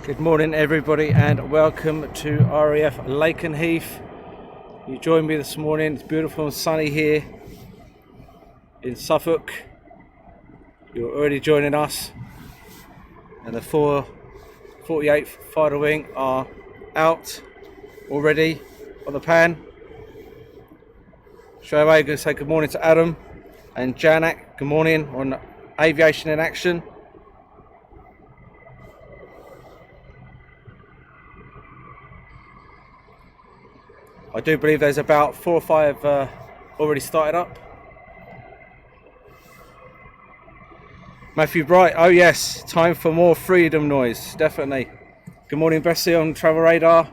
Good morning everybody and welcome to RAF Lakenheath. You joined me this morning. It's beautiful and sunny here in Suffolk. You're already joining us, and the 48th Fighter Wing are out already on the pan. Straight away, I'm going to say good morning to Adam and Janak. Good morning on Aviation in Action. I do believe there's about 4 or 5 already started up. Matthew Bright, oh yes, time for more freedom noise, definitely. Good morning Bessie on Travel Radar.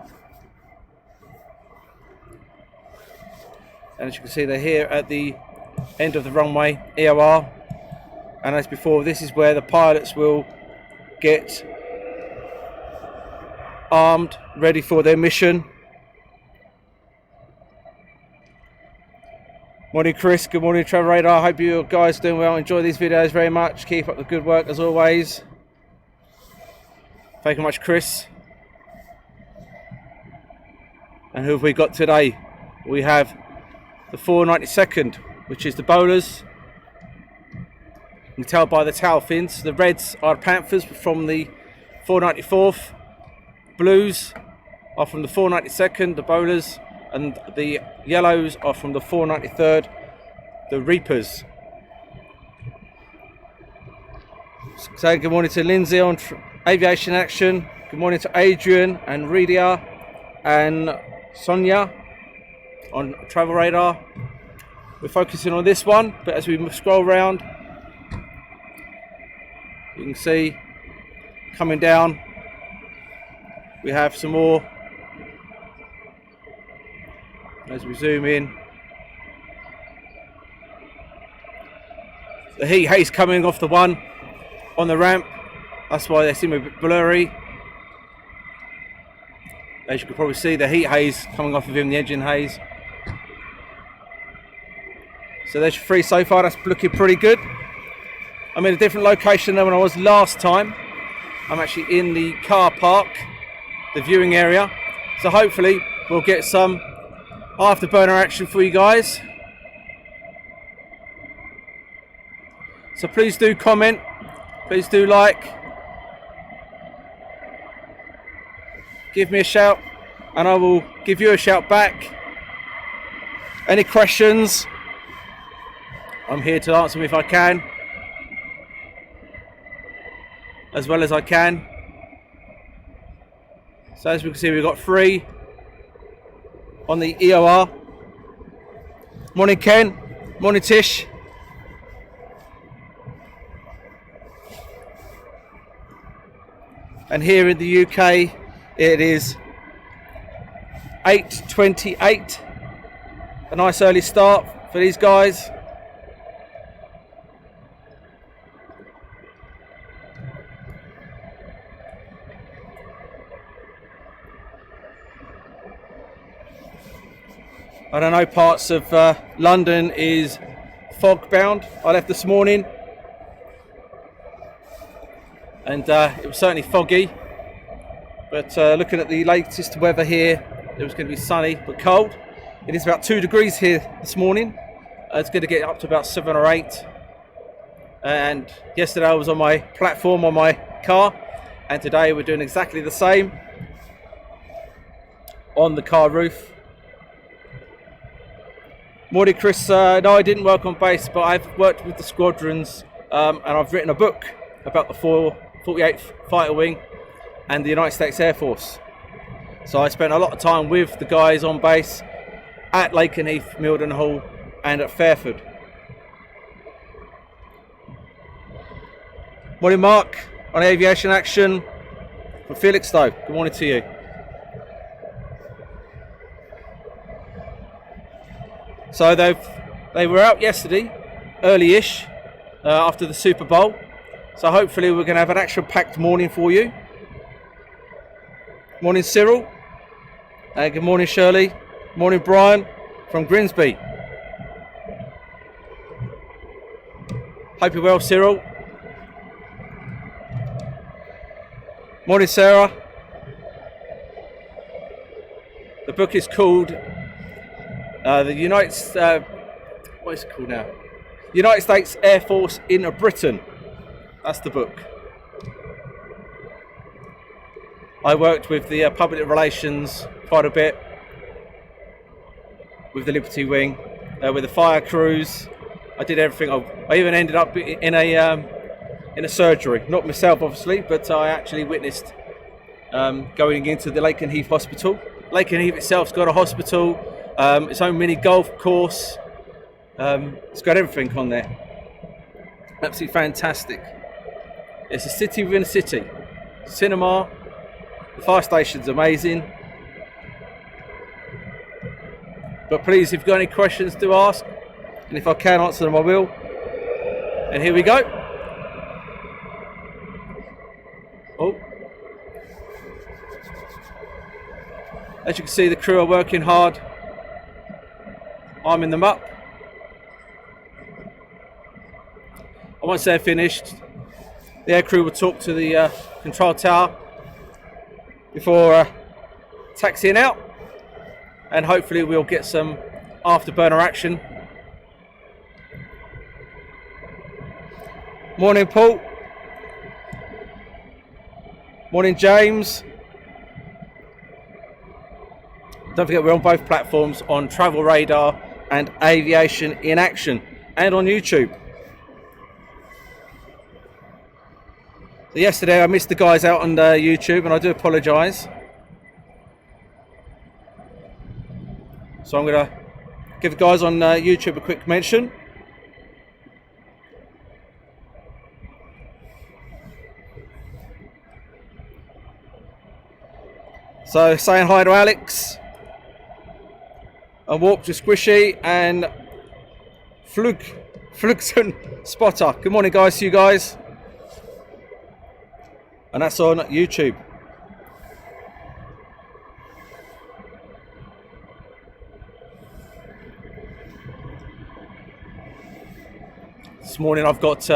And as you can see, they're here at the end of the runway, EOR. And as before, this is where the pilots will get armed, ready for their mission. Morning Chris, good morning Travel Radar. Hope you guys are doing well. Enjoy these videos very much. Keep up the good work as always. Thank you much Chris. And who have we got today? We have the 492nd, which is the bowlers. You can tell by the tail fins. The reds are Panthers from the 494th. Blues are from the 492nd, the bowlers. And the yellows are from the 493rd, the Reapers. So good morning to Lindsay on Aviation Action. Good morning to Adrian and Redia and Sonia on Travel Radar. We're focusing on this one, but as we scroll around, you can see coming down, we have some more. As we zoom in, the heat haze coming off the one on the ramp, that's why they seem a bit blurry. As you can probably see, the heat haze coming off of him, the engine haze. So there's your 3 so far. That's looking pretty good. I'm in a different location than when I was last time. I'm actually in the car park, the viewing area, so hopefully we'll get some afterburner action for you guys. So please do comment, please do like, give me a shout and I will give you a shout back. Any questions, I'm here to answer them if I can, as well as I can. So as we can see, we've got 3 on the EOR. Morning Ken, morning Tish. And here in the UK it is 8:28. A nice early start for these guys. I don't know, parts of London is fog bound. I left this morning and it was certainly foggy, but looking at the latest weather here, it was going to be sunny but cold. It is about 2 degrees here this morning. It's going to get up to about 7 or 8. And yesterday I was on my platform on my car, and today we're doing exactly the same on the car roof. Morning Chris, no I didn't work on base, but I've worked with the squadrons and I've written a book about the 48th Fighter Wing and the United States Air Force. So I spent a lot of time with the guys on base at Lakenheath, Mildenhall and at Fairford. Morning Mark on Aviation Action from Felixstowe. Good morning to you. So they were out yesterday, early-ish, after the Super Bowl. So hopefully we're going to have an action-packed morning for you. Morning Cyril. Good morning Shirley. Morning Brian from Grimsby. Hope you're well Cyril. Morning Sarah. The book is called what is it called now? United States Air Force in Britain. That's the book. I worked with the public relations quite a bit, with the Liberty Wing, with the fire crews. I did everything. I even ended up in a surgery, not myself obviously, but I actually witnessed going into the Lakenheath Hospital. Lakenheath itself's got a hospital, its own mini golf course. It's got everything on there. Absolutely fantastic. It's a city within a city. Cinema, the fire station's amazing. But please, if you've got any questions, do ask. And if I can answer them, I will. And here we go. Oh. As you can see, the crew are working hard, arming them up. And once they're finished, the aircrew will talk to the control tower before taxiing out, and hopefully we'll get some afterburner action. Morning, Paul. Morning, James. Don't forget, we're on both platforms, on Travel Radar and Aviation in Action, and on YouTube. So yesterday I missed the guys out on YouTube, and I do apologise. So I'm going to give the guys on YouTube a quick mention. So saying hi to Alex, and Warp to Squishy, and Flugson Spotter. Good morning, guys, to you guys. And that's on YouTube. This morning I've got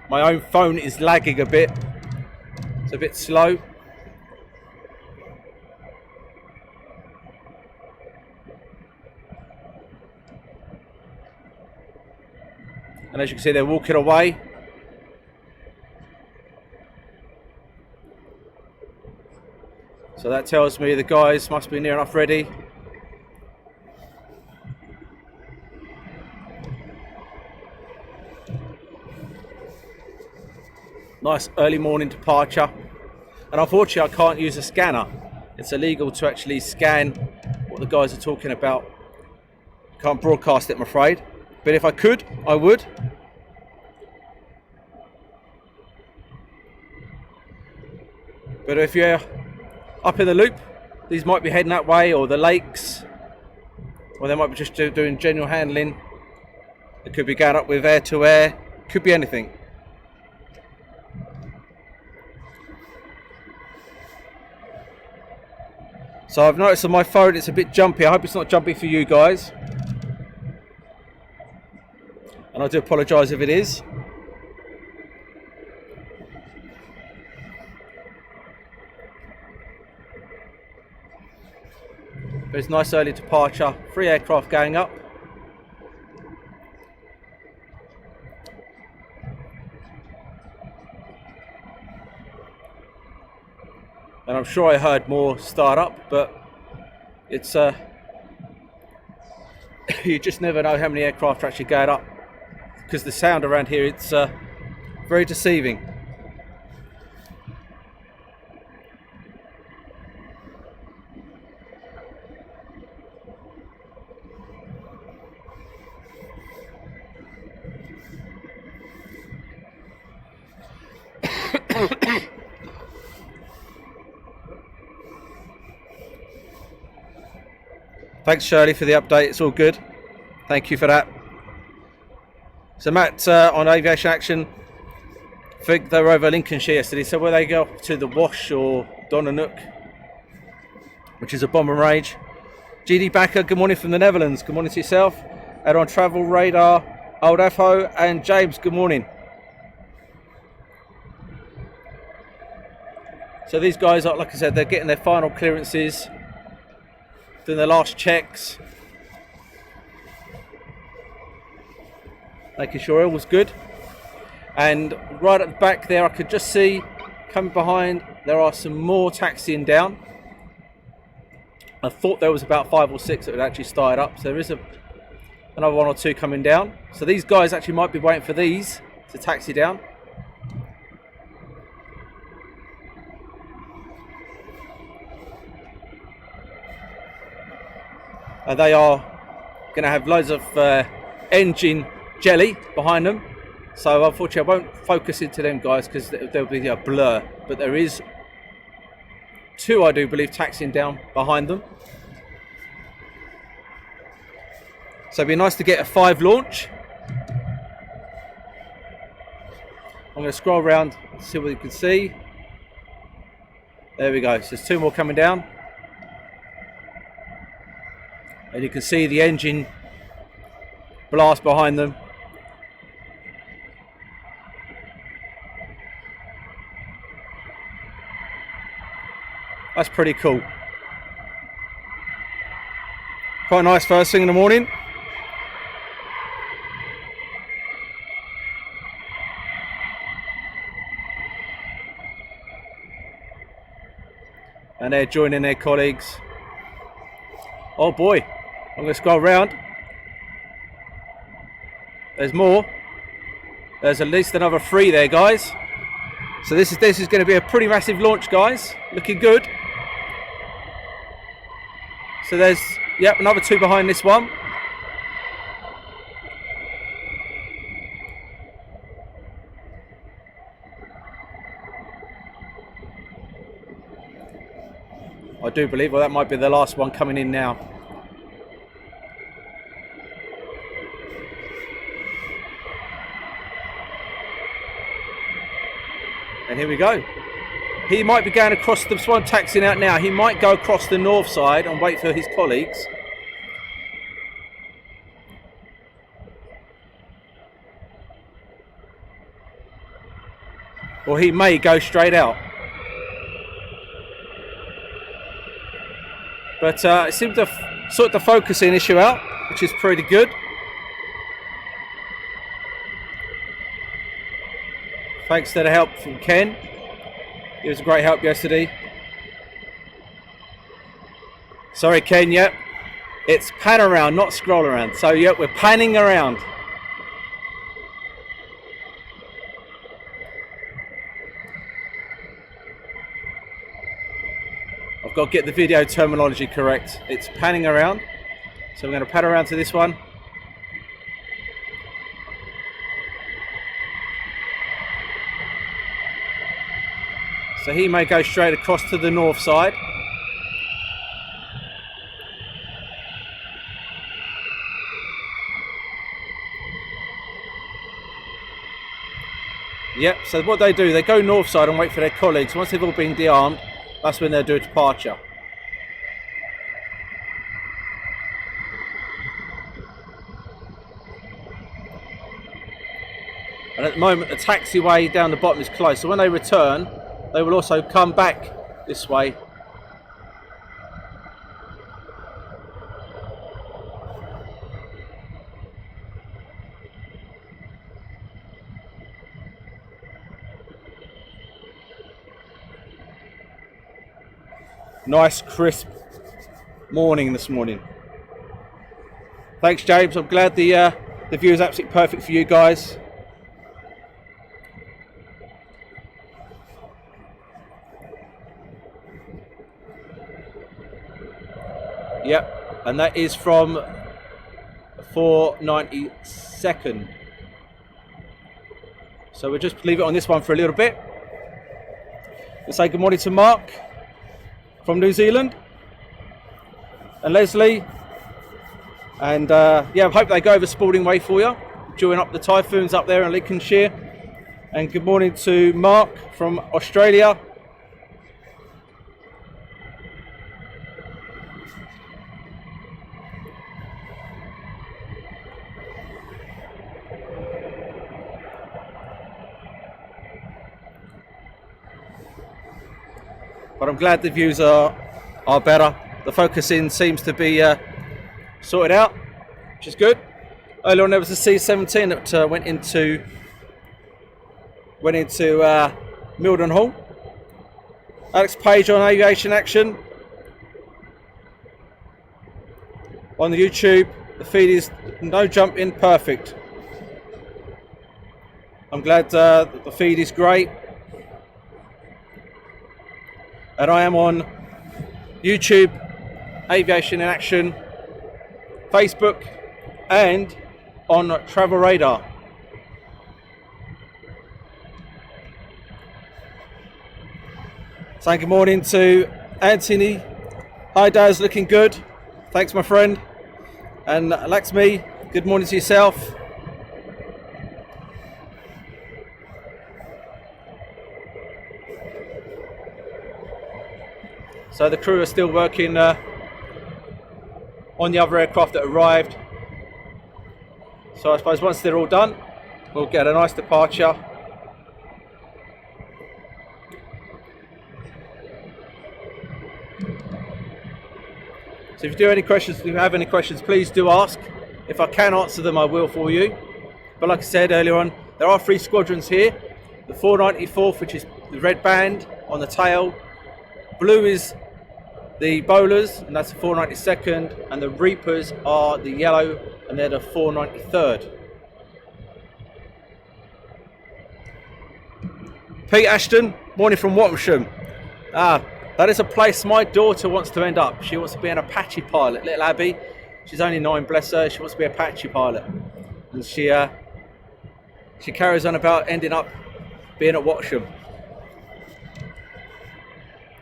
my own phone is lagging a bit. It's a bit slow. And as you can see, they're walking away. So that tells me the guys must be near enough ready. Nice early morning departure. And unfortunately I can't use a scanner. It's illegal to actually scan what the guys are talking about. Can't broadcast it, I'm afraid. But if I could, I would. But if you're up in the loop, these might be heading that way, or the lakes, or they might be just doing general handling. It could be going up with air to air, could be anything. So I've noticed on my phone it's a bit jumpy. I hope it's not jumpy for you guys. And I do apologise if it is. But it's nice early departure. 3 aircraft going up. And I'm sure I heard more start up, but it's you just never know how many aircraft are actually going up, because the sound around here, it's very deceiving. Thanks, Shirley, for the update. It's all good. Thank you for that. So Matt, on Aviation Action, I think they were over Lincolnshire yesterday. So where they go to the Wash or Donanook, which is a bomber range. GD Backer, good morning from the Netherlands. Good morning to yourself. And on Travel Radar, Old Afo and James, good morning. So these guys are, like I said, they're getting their final clearances. doing their last checks, making sure all was good. And right at the back there, I could just see coming behind, there are some more taxiing down. I thought there was about 5 or 6 that had actually started up, so there is another 1 or 2 coming down. So these guys actually might be waiting for these to taxi down. And they are going to have loads of engine jelly behind them. So unfortunately I won't focus into them guys because there'll be a blur. But there is 2, I do believe, taxiing down behind them. So it'd be nice to get a 5 launch. I'm going to scroll around to see what you can see. There we go. So there's 2 more coming down. And you can see the engine blast behind them. That's pretty cool. Quite nice first thing in the morning. And they're joining their colleagues. Oh boy, I'm going to scroll around. There's more. There's at least another 3 there, guys. So this is going to be a pretty massive launch, guys. Looking good. So there's, yep, another 2 behind this one. I do believe, well, that might be the last one coming in now. And here we go. He might be going across the one taxiing out now. He might go across the north side and wait for his colleagues. Or he may go straight out. But it seems to sort the focusing issue out, which is pretty good. Thanks to the help from Ken. He was a great help yesterday. Sorry, Ken, yep. It's pan around, not scroll around. So, yep, we're panning around. I've got to get the video terminology correct. It's panning around. So I'm going to pan around to this one. So he may go straight across to the north side. Yep, so what they do, they go north side and wait for their colleagues. Once they've all been de-armed, that's when they'll do a departure. And at the moment, the taxiway down the bottom is closed. So when they return, they will also come back this way. Nice crisp morning this morning. Thanks, James. I'm glad the view is absolutely perfect for you guys. Yep, and that is from 492nd. So we'll just leave it on this one for a little bit. We'll say good morning to Mark from New Zealand and Leslie. And yeah, I hope they go over Spalding Way for you, during up the typhoons up there in Lincolnshire. And good morning to Mark from Australia. But I'm glad the views are better. the focusing seems to be sorted out, which is good. Earlier on there was a C-17 that went into Mildenhall. Alex Page on Aviation Action. On the YouTube, the feed is no jump in, perfect. I'm glad the feed is great. And I am on YouTube, Aviation in Action, Facebook, and on Travel Radar. Saying good morning to Anthony. Hi Daz, looking good. Thanks my friend. And Laxmi, good morning to yourself. So the crew are still working on the other aircraft that arrived. So I suppose once they're all done, we'll get a nice departure. So if you do any questions, if you have any questions, please do ask. If I can answer them, I will for you. But like I said earlier on, there are 3 squadrons here. The 494th, which is the red band on the tail. Blue is the bowlers, and that's the 492nd. And the Reapers are the yellow, and they're the 493rd. Pete Ashton, morning from Wattlesham. That is a place my daughter wants to end up. She wants to be an Apache pilot. Little Abby, she's only 9, bless her. She wants to be an Apache pilot, and she carries on about ending up being at Wattlesham.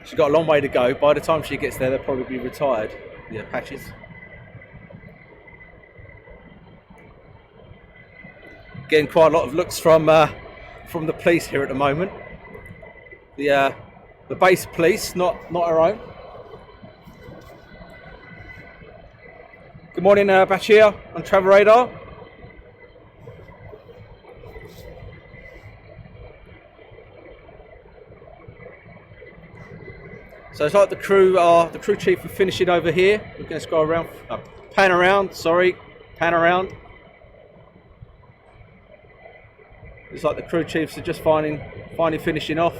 She's got a long way to go. By the time she gets there, they'll probably be retired, the Apaches. Getting quite a lot of looks from the police here at the moment. The base police, not our own. Good morning, Bashir on Travel Radar. So it's like the crew chief are finishing over here. We're going to go around, pan around. It's like the crew chiefs are just finally finishing off.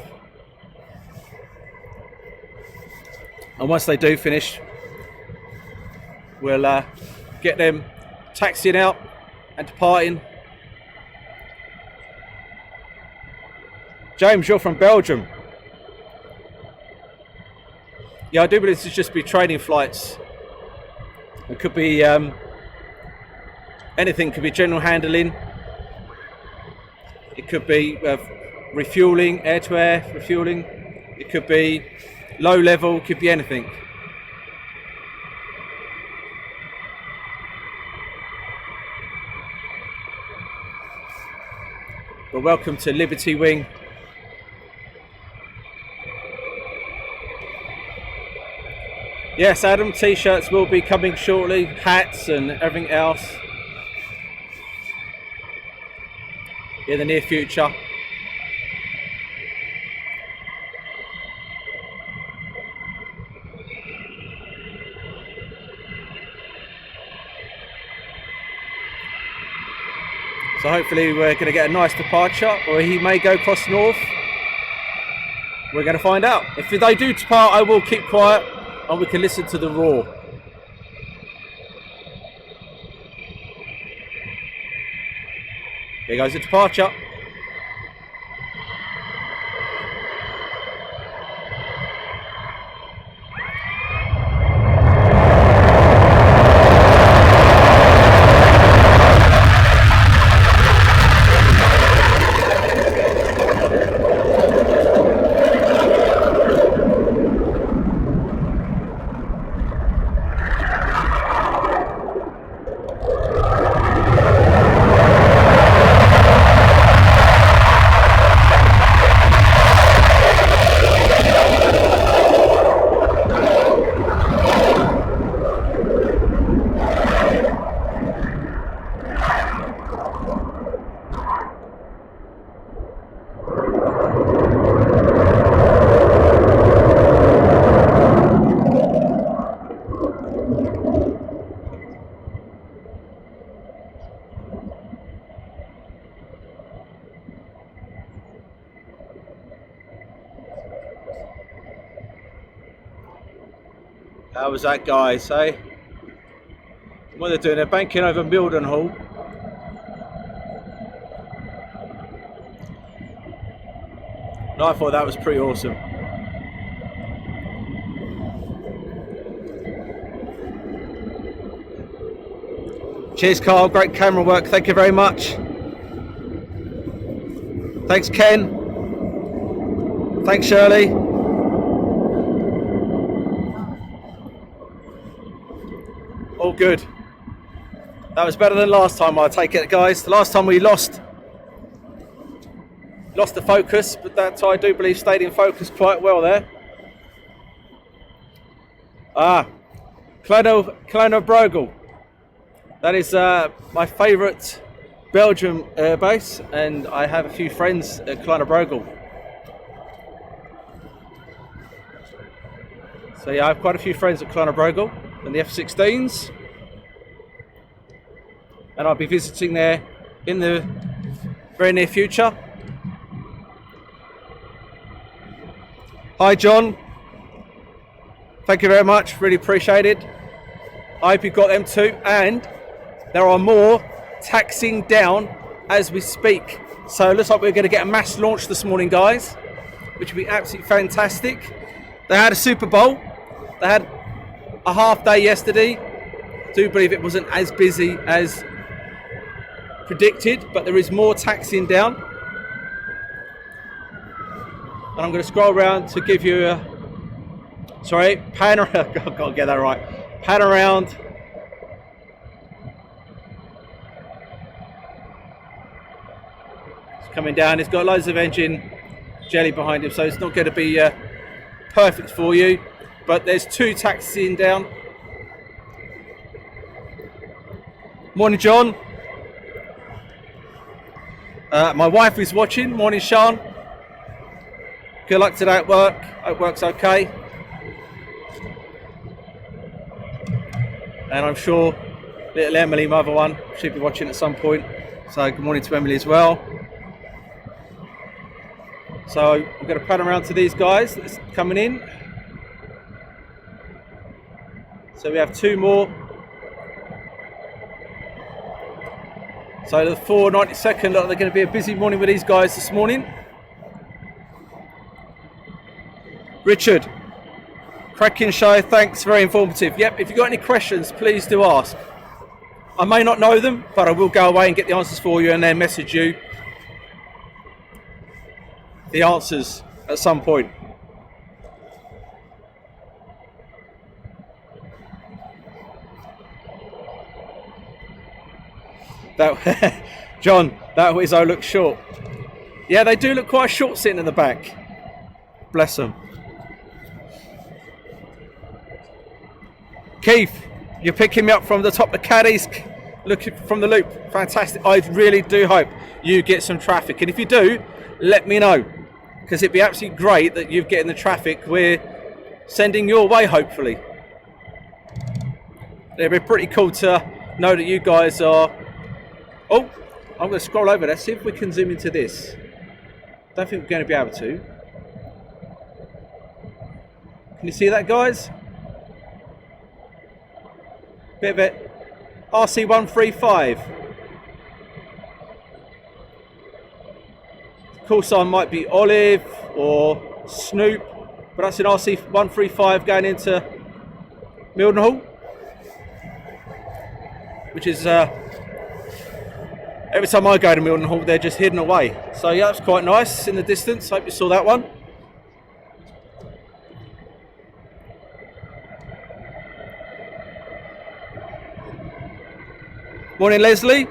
And once they do finish, we'll get them taxiing out and departing. James, you're from Belgium. Yeah, I do believe this is just be training flights. It could be anything. It could be general handling. It could be refueling, air-to-air refueling. It could be low level, could be anything. But welcome to Liberty Wing. Yes, Adam, t-shirts will be coming shortly, hats and everything else in the near future. So hopefully we're going to get a nice departure, or he may go cross north. We're going to find out. If they do depart, I will keep quiet and we can listen to the roar. Here goes the departure. That was that, guys, eh? What they're doing, they're banking over Mildenhall. And I thought that was pretty awesome. Cheers, Carl. Great camera work. Thank you very much. Thanks, Ken. Thanks, Shirley. All good. That was better than last time, I take it, guys. The last time we lost the focus, but that I do believe stayed in focus quite well there. Clonel Brogel. That is my favourite Belgium air base, and I have a few friends at Clonel Brogel. So yeah, I have quite a few friends at Clonel Brogel and the F-16s. And I'll be visiting there in the very near future. Hi John, thank you very much, really appreciate it. I hope you got them too, and there are more taxiing down as we speak. So it looks like we're going to get a mass launch this morning, guys, which will be absolutely fantastic. They had a Super Bowl, they had a half day yesterday. I do believe it wasn't as busy as predicted, but there is more taxiing down. And I'm going to scroll around to give you a, pan around, I've got to get that right. Pan around. It's coming down, it's got loads of engine jelly behind him, so it's not going to be perfect for you, but there's two taxiing down. Morning, John. My wife is watching. Morning, Sean. Good luck today at work. Hope work's okay. And I'm sure little Emily, my other one, she'll be watching at some point. So good morning to Emily as well. So I'm going to pan around to these guys that's coming in. So we have two more. So the 492nd, they're going to be a busy morning with these guys this morning. Richard, cracking show, thanks, very informative. Yep, if you've got any questions, please do ask. I may not know them, but I will go away and get the answers for you and then message you the answers at some point. That John, that Wizzo looks short. Yeah, they do look quite short sitting in the back. Bless them. Keith, you're picking me up from the top of Caddies, looking from the loop. Fantastic. I really do hope you get some traffic. And if you do, let me know. Because it'd be absolutely great that you're getting the traffic we're sending your way, hopefully. It'd be pretty cool to know that you guys are... Oh, I'm going to scroll over there, see if we can zoom into this. Don't think we're going to be able to. Can you see that, guys? Bit of it. RC135. Call sign might be Olive or Snoop, but that's an RC135 going into Mildenhall, which is every time I go to Mildenhall, they're just hidden away. So yeah, it's quite nice in the distance. Hope you saw that one. Morning, Leslie.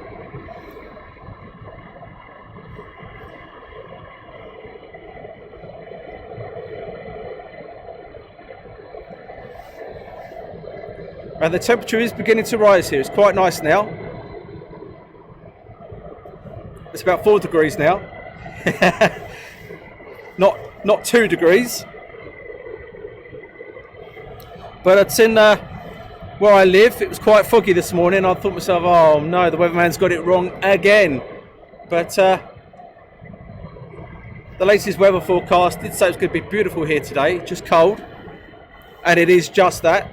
And the temperature is beginning to rise here. It's quite nice now. It's about 4 degrees now. not 2 degrees. But it's in where I live. It was quite foggy this morning. I thought to myself, oh no, the weatherman's got it wrong again. But the latest weather forecast did say it's going to be beautiful here today, just cold. And it is just that.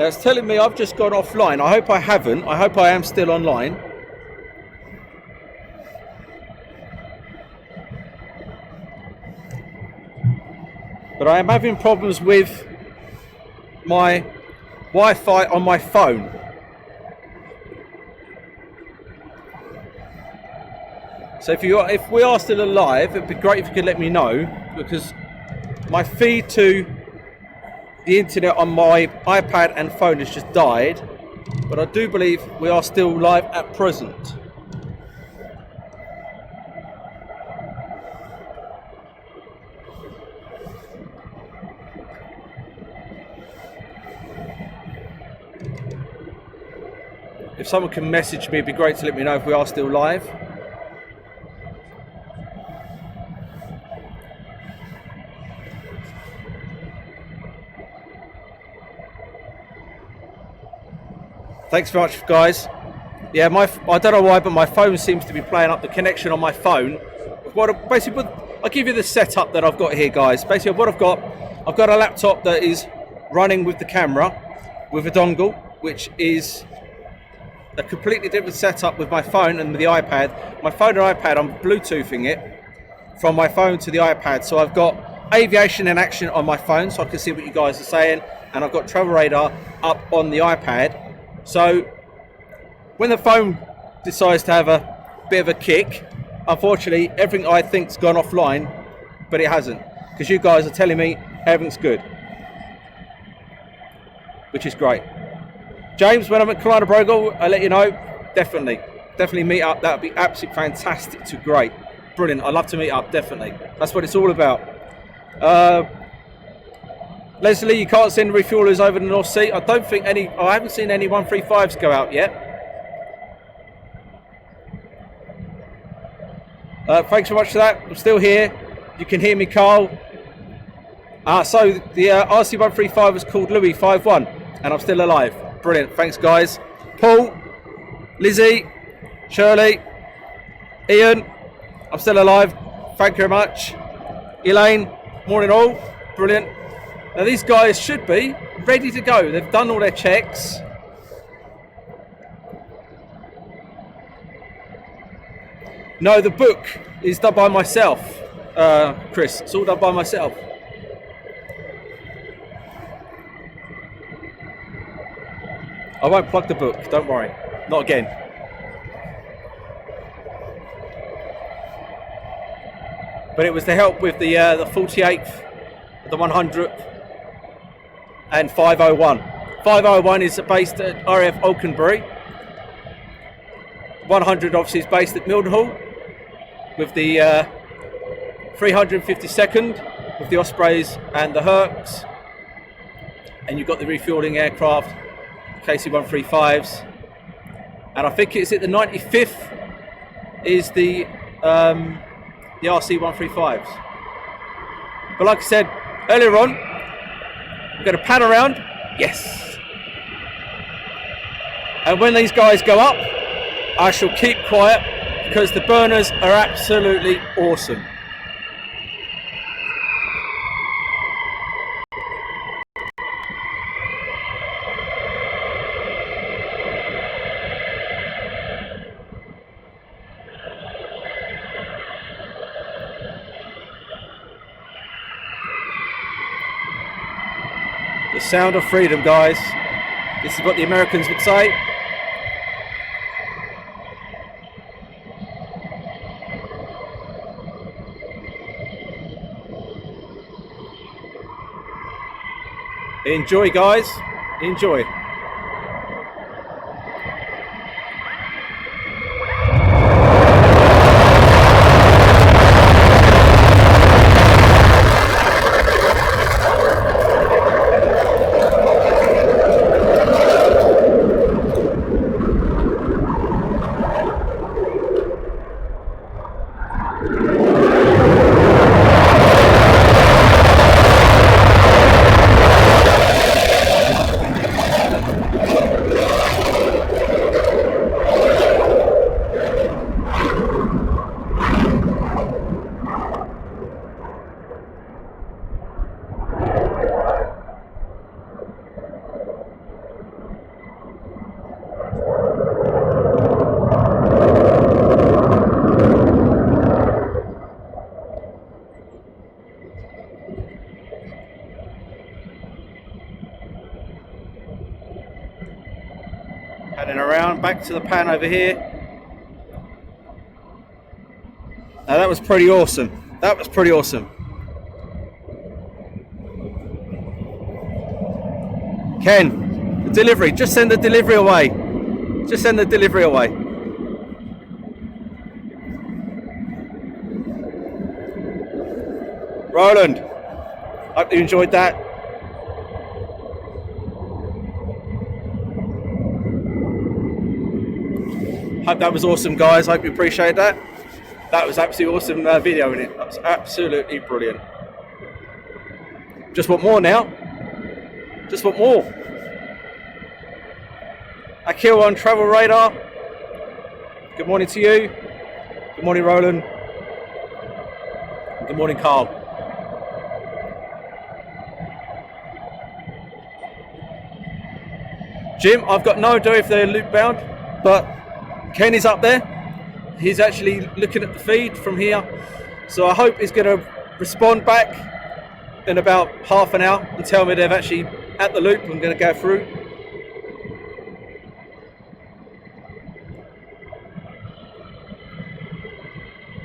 Now it's telling me I've just gone offline. I hope I haven't. I hope I am still online. But I am having problems with my Wi-Fi on my phone. So if we are still alive, it'd be great if you could let me know, because my feed to the internet on my iPad and phone has just died. But I do believe we are still live at present. If someone can message me, it'd be great to let me know if we are still live. Thanks very much, guys. Yeah, I don't know why, but my phone seems to be playing up the connection on my phone. I'll give you the setup that I've got here, guys. Basically, what I've got a laptop that is running with the camera, with a dongle, which is a completely different setup with my phone and the iPad. My phone and iPad, I'm Bluetoothing it from my phone to the iPad. So I've got aviation in action on my phone, so I can see what you guys are saying, and I've got travel radar up on the iPad. So when the phone decides to have a bit of a kick, unfortunately everything I think's gone offline, but it hasn't, because you guys are telling me everything's good, which is great. James, when I'm at Colina Brogle, I'll let you know. Definitely meet up. That would be absolutely fantastic to great. Brilliant. I'd love to meet up, definitely. That's what it's all about. Leslie, you can't send refuelers over the North Sea. I haven't seen any 135s go out yet. Thanks so much for that. I'm still here. You can hear me, Carl. So the RC135 was called Louis 51, and I'm still alive. Brilliant. Thanks, guys. Paul, Lizzie, Shirley, Ian, I'm still alive. Thank you very much. Elaine, morning all. Brilliant. Now these guys should be ready to go. They've done all their checks. No, the book is done by myself, Chris. It's all done by myself. I won't plug the book, don't worry. Not again. But it was to help with the 48th, the 100th, and 501. 501 is based at RAF Oakenbury. 100 obviously is based at Mildenhall, with the 352nd with the Ospreys and the Hercs. And you've got the refuelling aircraft, KC-135s, and I think it's at the 95th is the RC-135s. But like I said earlier on, I'm going to pan around, yes. And when these guys go up, I shall keep quiet, because the burners are absolutely awesome. The sound of freedom, guys. This is what the Americans would say. Enjoy, guys. Enjoy. Panning around, back to the pan over here. Now that was pretty awesome. That was pretty awesome. Ken, the delivery, just send the delivery away. Just send the delivery away. Roland, hope you enjoyed that. Hope that was awesome, guys. Hope you appreciate that. That was absolutely awesome video in it. That was absolutely brilliant. Just want more now. Just want more. Akil on travel radar. Good morning to you. Good morning, Roland. Good morning, Carl. Jim, I've got no idea if they're loop bound, but Ken is up there. He's actually looking at the feed from here. So I hope he's going to respond back in about half an hour and tell me they're actually at the loop. I'm going to go through.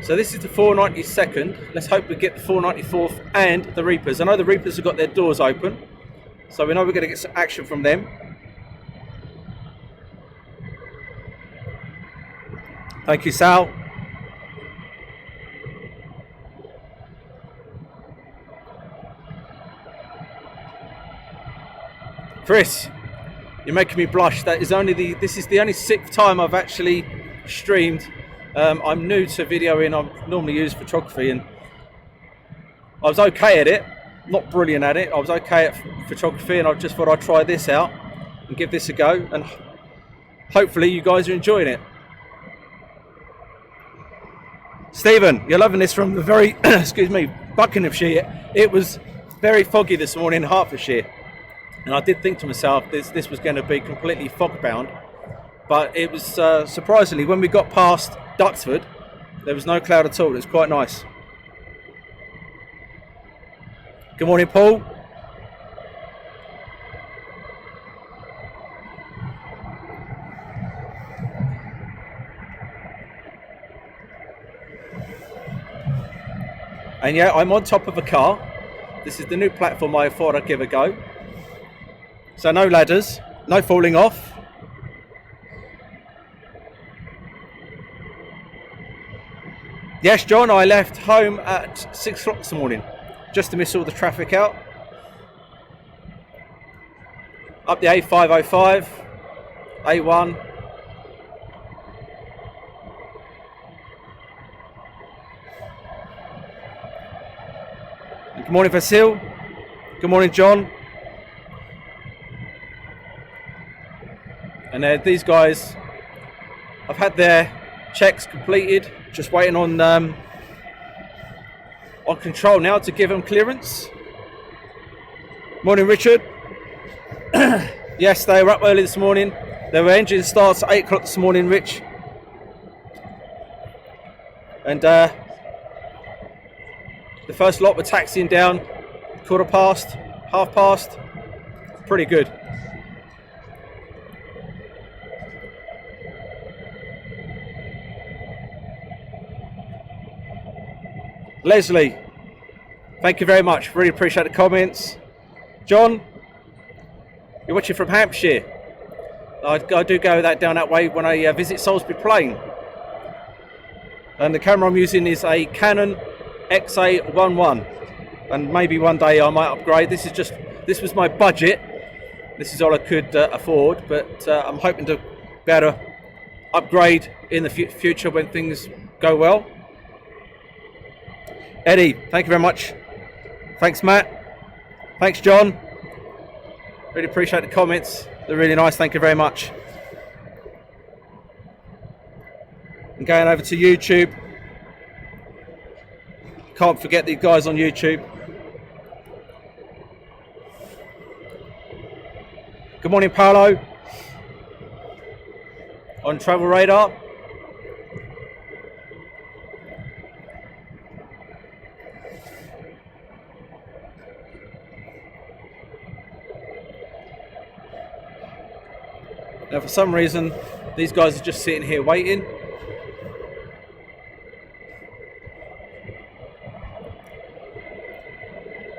So this is the 492nd. Let's hope we get the 494th and the Reapers. I know the Reapers have got their doors open, so we know we're going to get some action from them. Thank you, Sal. Chris, you're making me blush. This is the only 6th time I've actually streamed. I'm new to videoing. I'm normally used photography, and I was okay at it. Not brilliant at it. I was okay at photography, and I just thought I'd try this out and give this a go, and hopefully you guys are enjoying it. Stephen, you're loving this from the very, excuse me, Buckinghamshire. It was very foggy this morning in Hertfordshire. And I did think to myself, this was going to be completely fog bound. But it was, surprisingly, when we got past Duxford, there was no cloud at all. It was quite nice. Good morning, Paul. And yeah, I'm on top of a car. This is the new platform I thought I'd give a go. So no ladders, no falling off. Yes, John, I left home at 6 o'clock this morning, just to miss all the traffic out. Up the A505, A1. Good morning, Vasil. Good morning, John. And these guys, I've had their checks completed. Just waiting on control now to give them clearance. Morning, Richard. Yes, they were up early this morning. Their engine starts at 8 o'clock this morning, Rich. And the first lot were taxiing down, quarter past, half past. Pretty good. Leslie, thank you very much. Really appreciate the comments. John, you're watching from Hampshire. I do go down that way when I visit Salisbury Plain. And the camera I'm using is a Canon XA11. And maybe one day I might upgrade. This was my budget. This is all I could afford, but I'm hoping to be able to upgrade in the future when things go well. Eddie, thank you very much. Thanks, Matt. Thanks, John. Really appreciate the comments. They're really nice. Thank you very much. I'm going over to YouTube. Can't forget these guys on YouTube. Good morning, Paolo. On Travel Radar. Now for some reason these guys are just sitting here waiting.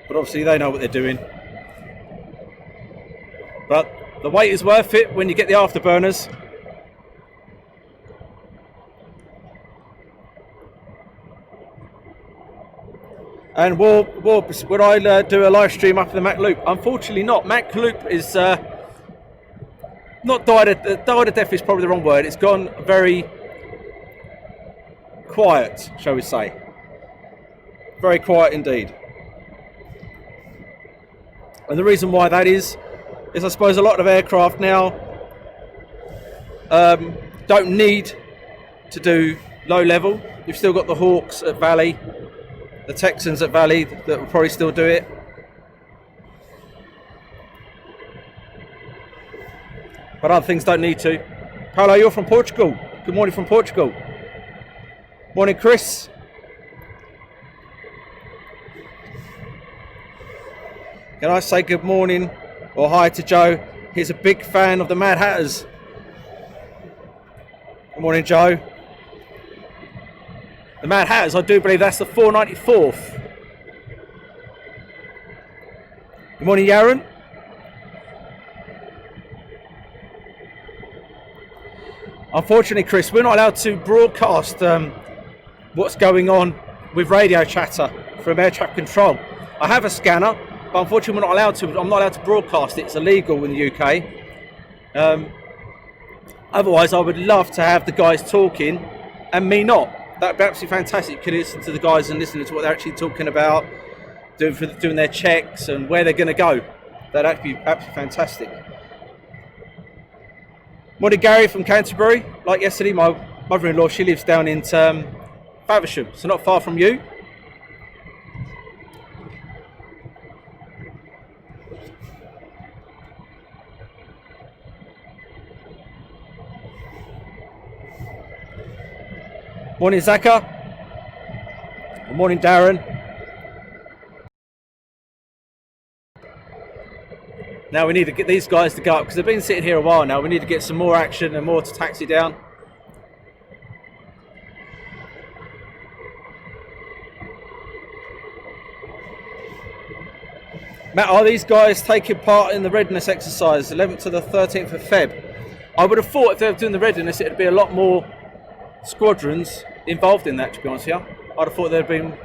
But obviously they know what they're doing. But the wait is worth it when you get the afterburners. And would I do a live stream up in the Mac Loop? Unfortunately not. Mac Loop is not died a death is probably the wrong word. It's gone very quiet, shall we say. Very quiet indeed. And the reason why that is I suppose a lot of aircraft now don't need to do low level. You've still got the Hawks at Valley, the Texans at Valley that will probably still do it. But other things don't need to. Paolo, you're from Portugal. Good morning from Portugal. Morning, Chris. Can I say good morning or hi to Joe? He's a big fan of the Mad Hatters. Good morning, Joe. The Mad Hatters, I do believe that's the 494th. Good morning, Yaron. Unfortunately, Chris, we're not allowed to broadcast what's going on with radio chatter from air traffic control. I have a scanner, but unfortunately we're not allowed to. I'm not allowed to broadcast it. It's illegal in the UK. Otherwise, I would love to have the guys talking and me not. That'd be absolutely fantastic. You could listen to the guys and listen to what they're actually talking about, doing their checks and where they're going to go. That'd actually be absolutely fantastic. Morning, Gary from Canterbury. Like yesterday, my mother-in-law, she lives down in Faversham, so not far from you. Morning, Zaka. Good morning, Darren. Now we need to get these guys to go up because they've been sitting here a while now. We need to get some more action and more to taxi down. Matt, are these guys taking part in the readiness exercise, 11th to the 13th of Feb? I would have thought if they were doing the readiness, it would be a lot more squadrons involved in that, to be honest with you. I'd have thought there'd been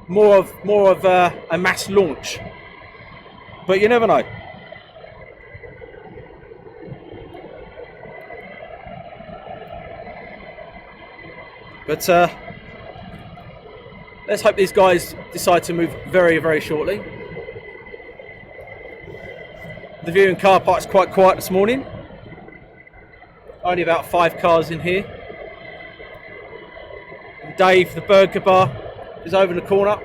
more of a mass launch. But you never know. But let's hope these guys decide to move very, very shortly. The viewing car park's quite quiet this morning. Only about 5 cars in here. And Dave, the burger bar, is over in the corner.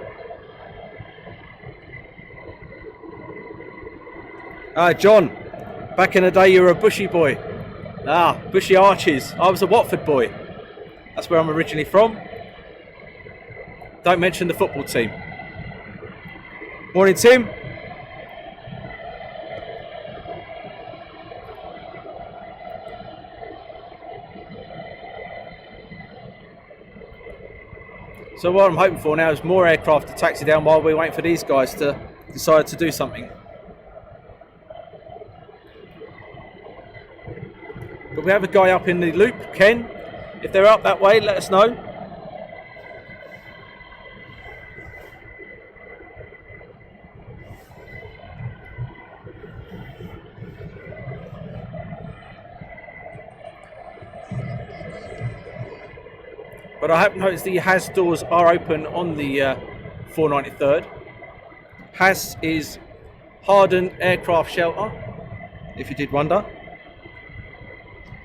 John, back in the day you were a Bushy boy. Bushy Arches. I was a Watford boy. That's where I'm originally from. Don't mention the football team. Morning, Tim. So what I'm hoping for now is more aircraft to taxi down while we're waiting for these guys to decide to do something. But we have a guy up in the loop, Ken. If they're up that way, let us know. But I have noticed the HAS doors are open on the 493rd. HAS is Hardened Aircraft Shelter, if you did wonder.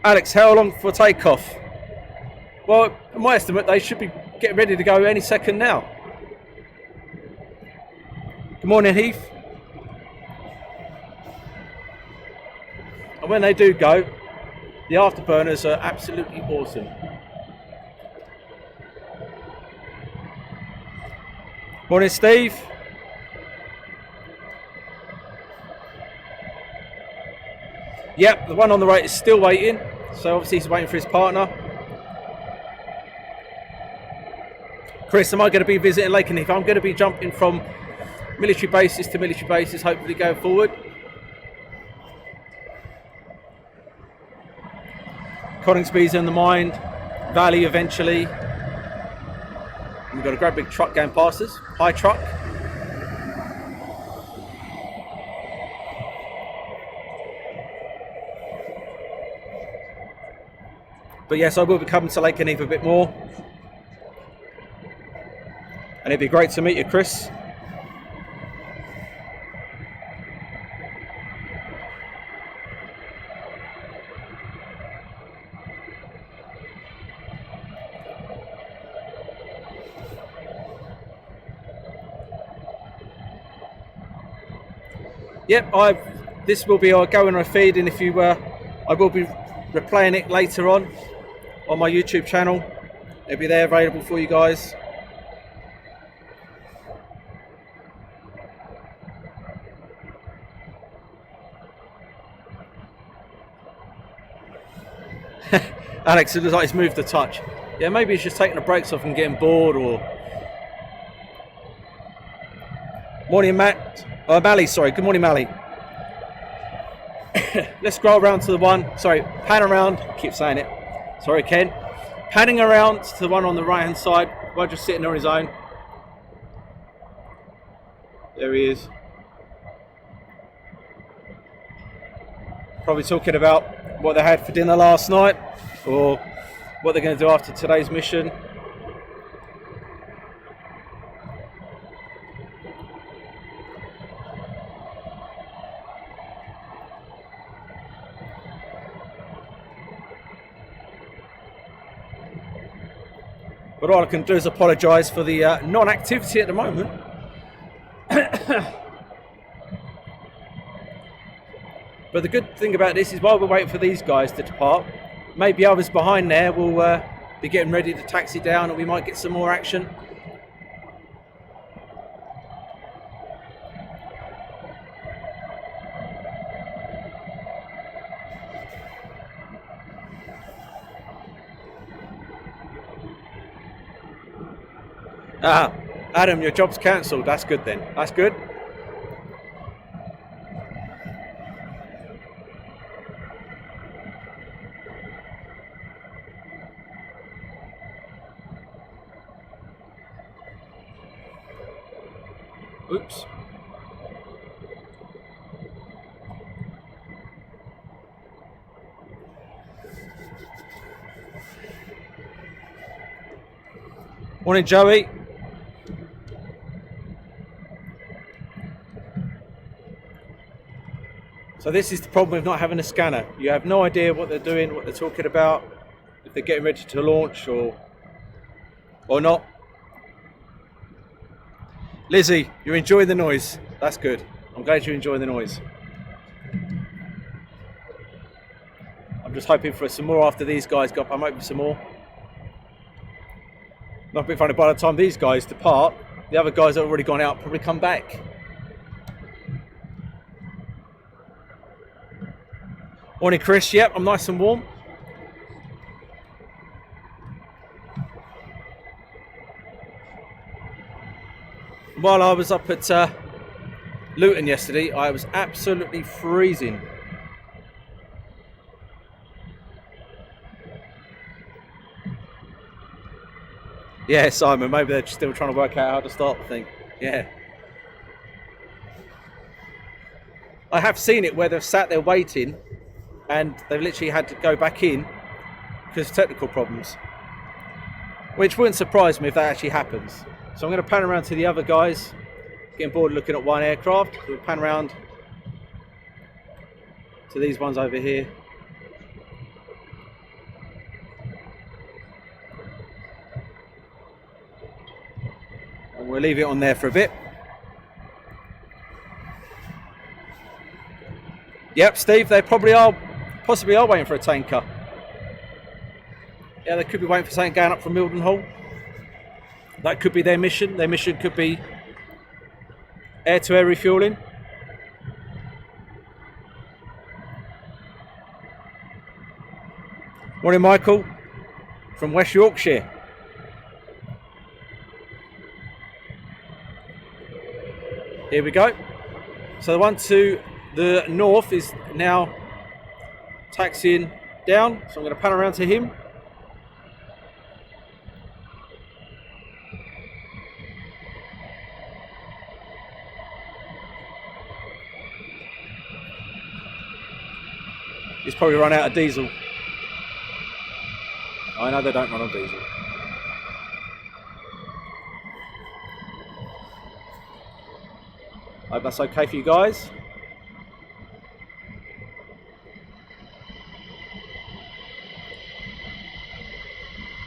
Alex, how long for takeoff? Well, in my estimate, they should be getting ready to go any second now. Good morning, Heath. And when they do go, the afterburners are absolutely awesome. Morning, Steve. Yep, the one on the right is still waiting. So obviously he's waiting for his partner. Chris, am I going to be visiting Lakenheath? I'm going to be jumping from military bases to military bases, hopefully going forward. Coningsby's in the mind, Valley eventually. We've got a great big truck going past us, high truck. But yes, I will be coming to Lakenheath a bit more. And it'd be great to meet you, Chris. Yep, this will be our going or feed, and if you I will be replaying it later on my YouTube channel. It'll be there available for you guys. Alex, it looks like he's moved a touch. Yeah, maybe he's just taking the brakes off and getting bored, or... Morning, Matt. Mally, sorry. Good morning, Mally. Let's scroll around to the one. Sorry, pan around. Keep saying it. Sorry, Ken. Panning around to the one on the right-hand side. Roger's sitting on his own. There he is. Probably talking about what they had for dinner last night, or what they're going to do after today's mission. But all I can do is apologise for the non-activity at the moment. But the good thing about this is while we're waiting for these guys to depart, maybe others behind there will be getting ready to taxi down, and we might get some more action. Ah, Adam, your job's cancelled. That's good then. That's good. Oops. Morning, Joey. So this is the problem with not having a scanner. You have no idea what they're doing, what they're talking about, if they're getting ready to launch or not. Lizzie, you're enjoying the noise. That's good. I'm glad you're enjoying the noise. I'm just hoping for some more after these guys go up. I'm hoping for some more. Not a bit funny, by the time these guys depart, the other guys that have already gone out probably come back. Morning, Chris. Yep, I'm nice and warm. While I was up at Luton yesterday, I was absolutely freezing. Yeah, Simon, maybe they're still trying to work out how to start the thing. Yeah. I have seen it where they've sat there waiting and they've literally had to go back in because of technical problems. Which wouldn't surprise me if that actually happens. So I'm going to pan around to the other guys, getting bored looking at one aircraft. We'll pan around to these ones over here. And we'll leave it on there for a bit. Yep, Steve, they possibly are waiting for a tanker. Yeah, they could be waiting for something going up from Mildenhall. That could be their mission. Their mission could be air-to-air refueling. Morning, Michael, from West Yorkshire. Here we go. So the one to the north is now taxiing down. So I'm going to pan around to him. He's probably run out of diesel. I know they don't run on diesel. I hope that's okay for you guys.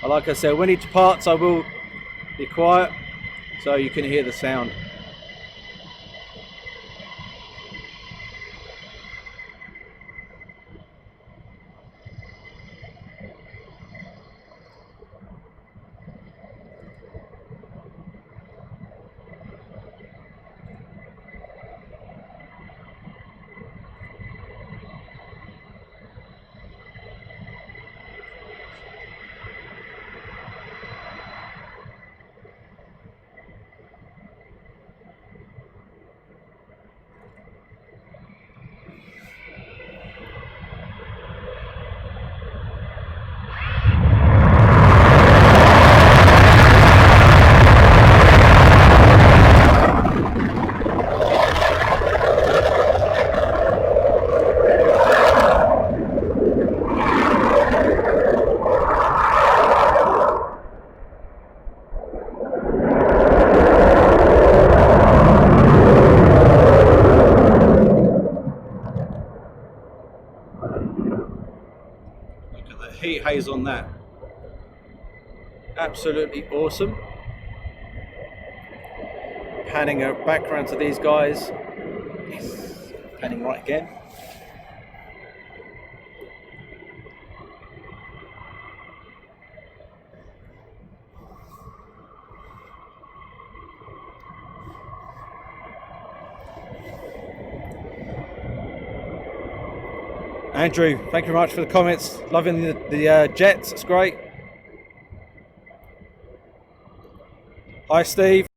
Like I said, when he departs I will be quiet so you can hear the sound. Heat haze on that. Absolutely awesome. Panning back around to these guys. Yes. Panning right again. Andrew, thank you very much for the comments. Loving the jets, it's great. Hi Steve.